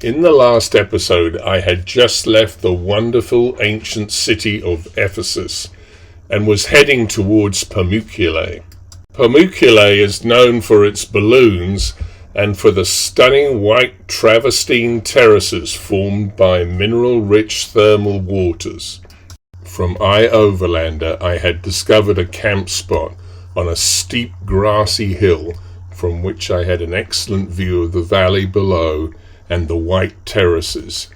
In the last episode, I had just left the wonderful ancient city of Ephesus and was heading towards Pamukkale. Pamukkale is known for its balloons and for the stunning white travertine terraces formed by mineral-rich thermal waters. From iOverlander, I had discovered a camp spot on a steep grassy hill from which I had an excellent view of the valley below and the white terraces,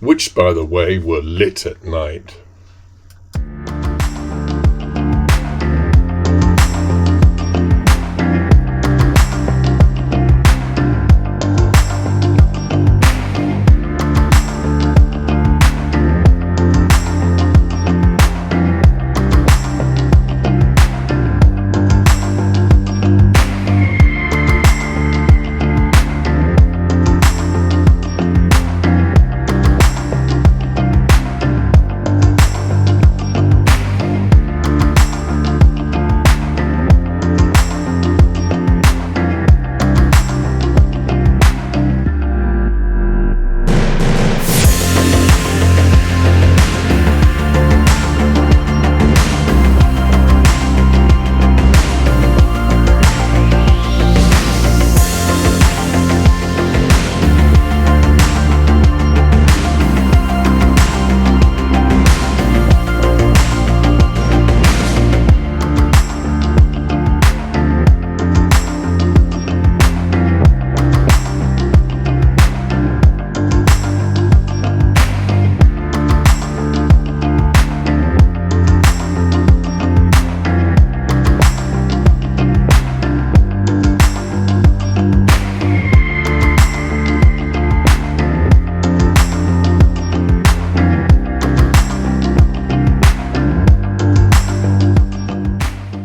which, by the way, were lit at night.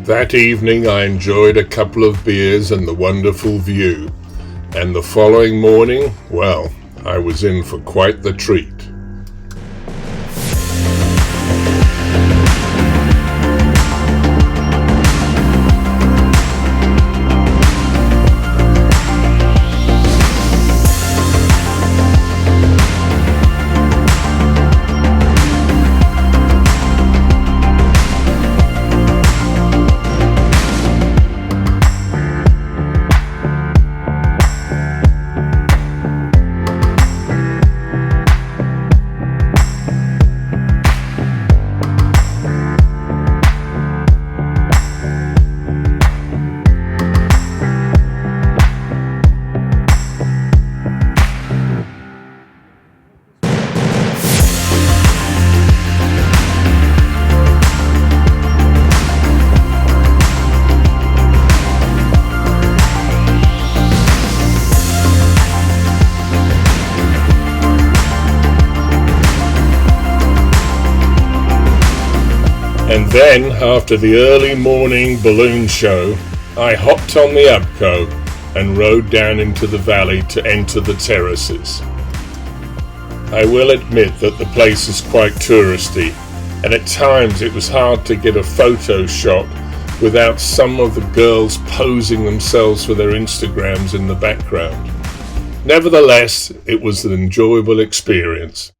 That evening I enjoyed a couple of beers and the wonderful view, and the following morning, well, I was in for quite the treat. And then, after the early morning balloon show, I hopped on the Ubco and rode down into the valley to enter the terraces. I will admit that the place is quite touristy, and at times it was hard to get a photo shot without some of the girls posing themselves for their Instagrams in the background. Nevertheless, it was an enjoyable experience.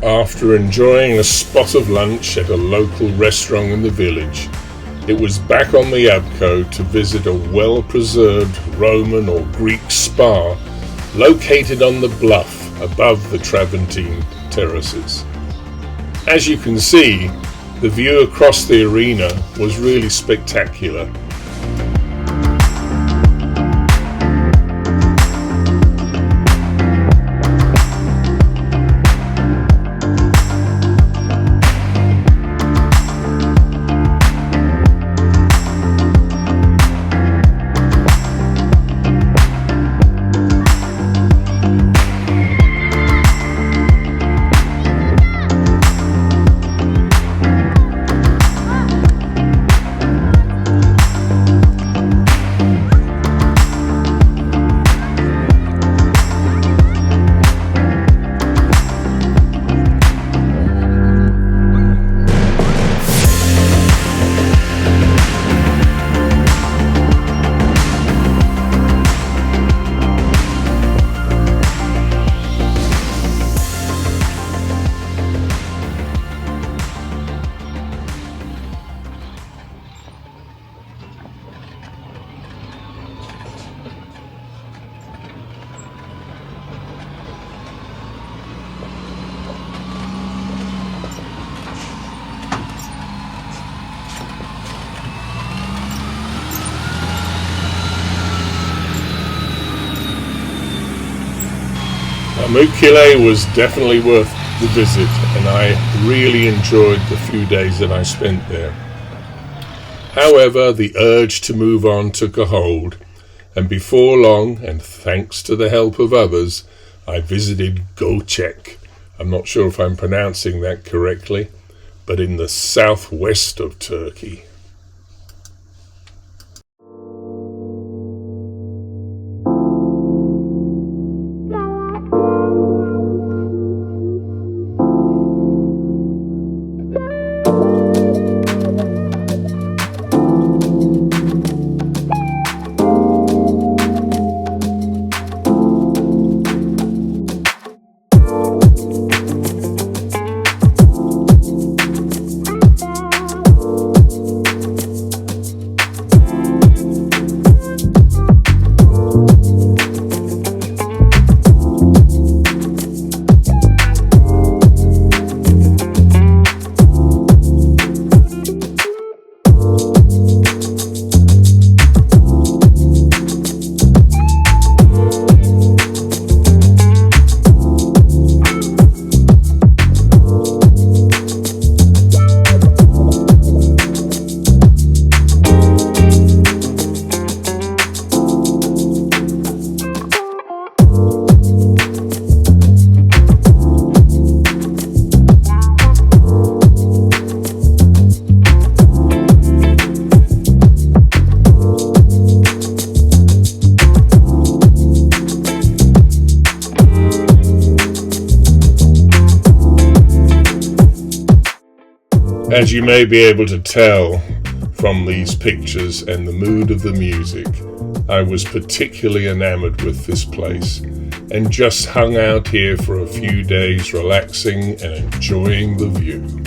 After enjoying a spot of lunch at a local restaurant in the village, it was back on the Ubco to visit a well-preserved Roman or Greek spa located on the bluff above the Travertine terraces. As you can see, the view across the arena was really spectacular. Pamukkale was definitely worth the visit, and I really enjoyed the few days that I spent there. However, the urge to move on took a hold, and before long, and thanks to the help of others, I visited Göcek. I'm not sure if I'm pronouncing that correctly, but in the southwest of Turkey. As you may be able to tell from these pictures and the mood of the music, I was particularly enamored with this place and just hung out here for a few days relaxing and enjoying the view.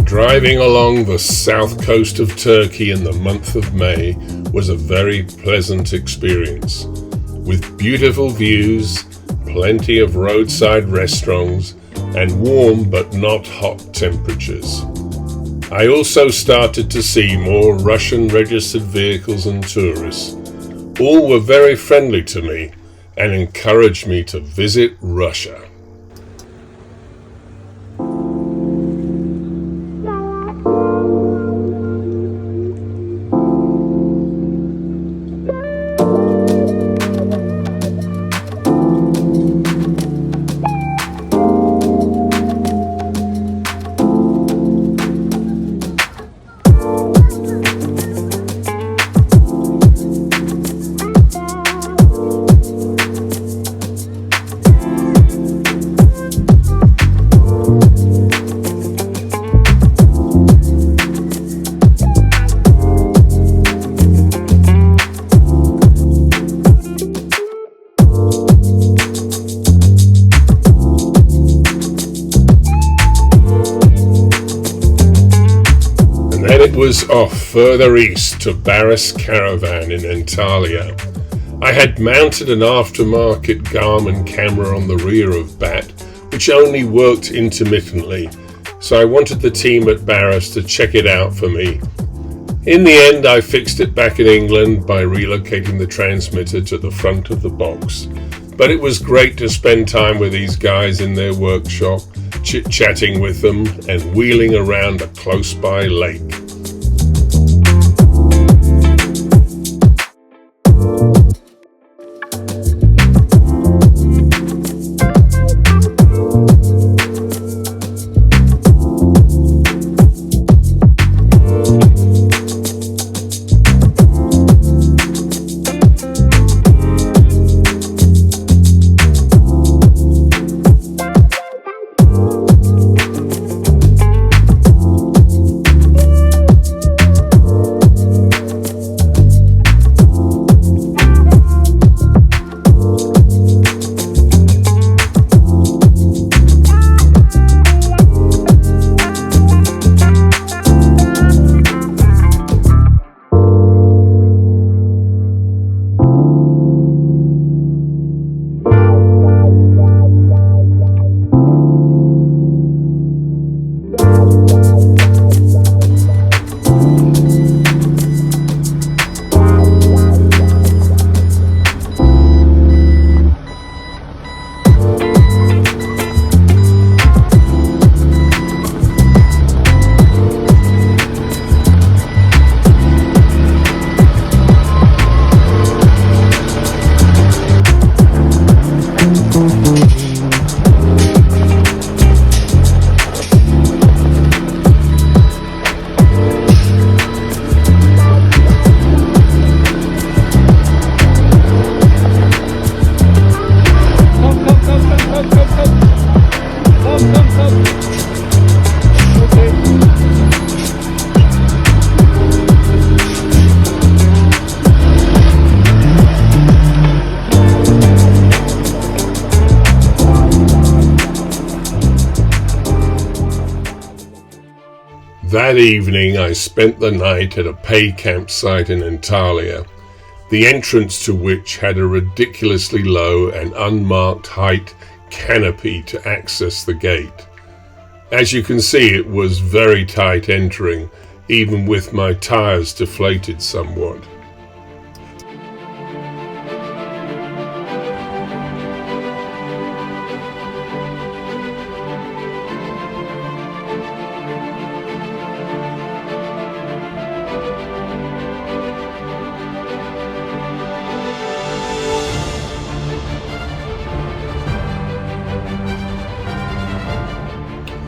Driving along the south coast of Turkey in the month of May was a very pleasant experience, with beautiful views, plenty of roadside restaurants, and warm but not hot temperatures. I also started to see more Russian-registered vehicles and tourists. All were very friendly to me and encouraged me to visit Russia. It was off further east to Barras Caravan in Antalya. I had mounted an aftermarket Garmin camera on the rear of BAT, which only worked intermittently, so I wanted the team at Barras to check it out for me. In the end, I fixed it back in England by relocating the transmitter to the front of the box. But it was great to spend time with these guys in their workshop, chit-chatting with them and wheeling around a close-by lake. That evening I spent the night at a paid campsite in Antalya, the entrance to which had a ridiculously low and unmarked height canopy to access the gate. As you can see, it was very tight entering, even with my tires deflated somewhat.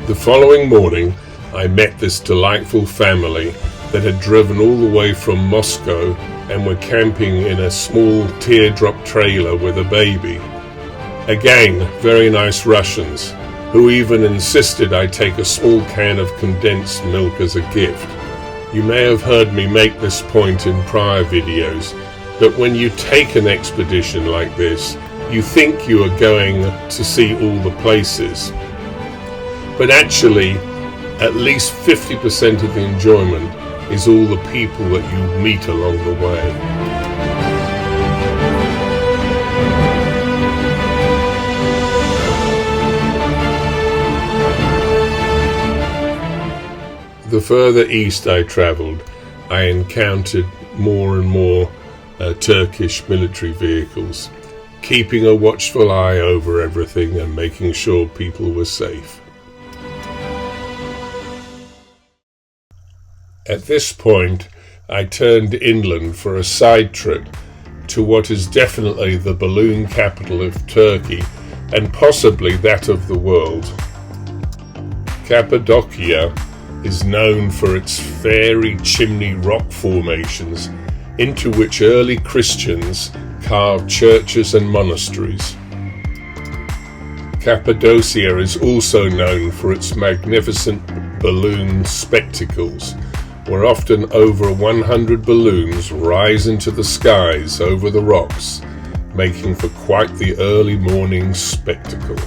The following morning, I met this delightful family that had driven all the way from Moscow and were camping in a small teardrop trailer with a baby. Again, very nice Russians, who even insisted I take a small can of condensed milk as a gift. You may have heard me make this point in prior videos, that when you take an expedition like this, you think you are going to see all the places. But actually, at least 50% of the enjoyment is all the people that you meet along the way. The further east I travelled, I encountered more and more Turkish military vehicles, keeping a watchful eye over everything and making sure people were safe. At this point, I turned inland for a side trip to what is definitely the balloon capital of Turkey and possibly that of the world. Cappadocia is known for its fairy chimney rock formations into which early Christians carved churches and monasteries. Cappadocia is also known for its magnificent balloon spectacles, where often over 100 balloons rise into the skies over the rocks, making for quite the early morning spectacle.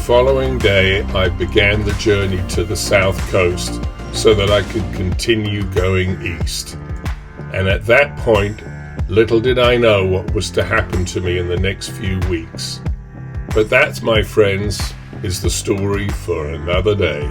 following day, I began the journey to the south coast so that I could continue going east. And at that point, little did I know what was to happen to me in the next few weeks. But that, my friends, is the story for another day.